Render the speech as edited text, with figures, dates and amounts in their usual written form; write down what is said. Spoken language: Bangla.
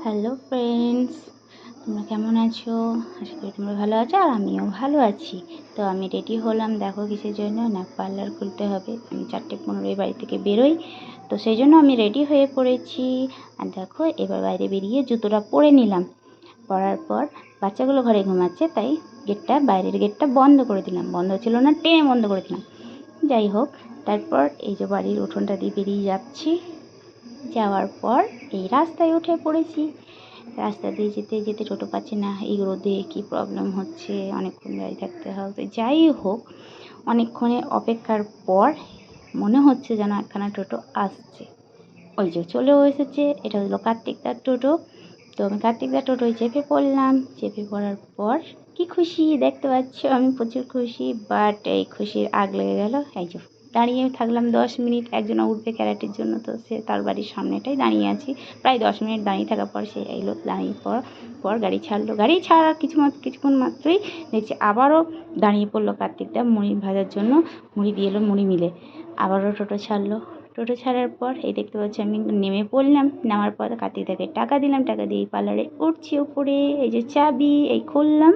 হ্যালো ফ্রেন্ডস, তোমরা কেমন আছো? আশা করি তোমরা ভালো আছো আর আমিও ভালো আছি। তো আমি রেডি হলাম, দেখো কিসের জন্য না, পার্লার খুলতে হবে। আমি 4:15 বাড়ি থেকে বেরোই, তো সেই জন্য আমি রেডি হয়ে পড়েছি। আর দেখো এবার বাইরে বেরিয়ে জুতোটা পরে নিলাম। পরার পর বাচ্চাগুলো ঘরে ঘুমাচ্ছে, তাই বাইরের গেটটা বন্ধ করে দিলাম। বন্ধ ছিল না, টেনে বন্ধ করে দিলাম। যাই হোক, তারপর এই যে বাড়ির উঠোনটা দিয়ে বেরিয়ে যাচ্ছি। যাওয়ার পর এই রাস্তায় উঠে পড়েছি। রাস্তা দিয়ে যেতে যেতে টোটো পাচ্ছি না, এই রোদে কী প্রবলেম হচ্ছে, অনেকক্ষণ দাঁড়িয়ে থাকতে হবে। যাই হোক, অনেকক্ষণের অপেক্ষার পর মনে হচ্ছে যেন একখানা টোটো আসছে। ওই যে চলেও এসেছে। এটা হলো কার্তিকদার টোটো। তো আমি কার্তিকদার টোটোয় চেপে পড়লাম। চেপে পড়ার পর কি খুশি দেখতে পাচ্ছ, আমি প্রচুর খুশি। বাট এই খুশির আগ লেগে গেল। এই যে দাঁড়িয়ে থাকলাম 10 মিনিট, একজনা উঠবে ক্যারাটের জন্য, তো সে তার বাড়ির সামনেটাই দাঁড়িয়ে আছি। প্রায় 10 মিনিট দাঁড়িয়ে থাকার পর সে এলো। দাঁড়িয়ে পর গাড়ি ছাড়লো। গাড়ি ছাড়ার কিছুক্ষণ মাত্রই দেখছি আবারও দাঁড়িয়ে পড়লো কার্তিকদা মুড়ি ভাজার জন্য। মুড়ি দিয়ে এলো, মুড়ি মিলে আবারও টোটো ছাড়লো। টোটো ছাড়ার পর এই দেখতে পাচ্ছি আমি নেমে পড়লাম। নামার পর কার্তিকদাকে টাকা দিলাম। টাকা দিয়ে পার্লারে উঠছি উপরে। এই যে চাবি, এই খুললাম।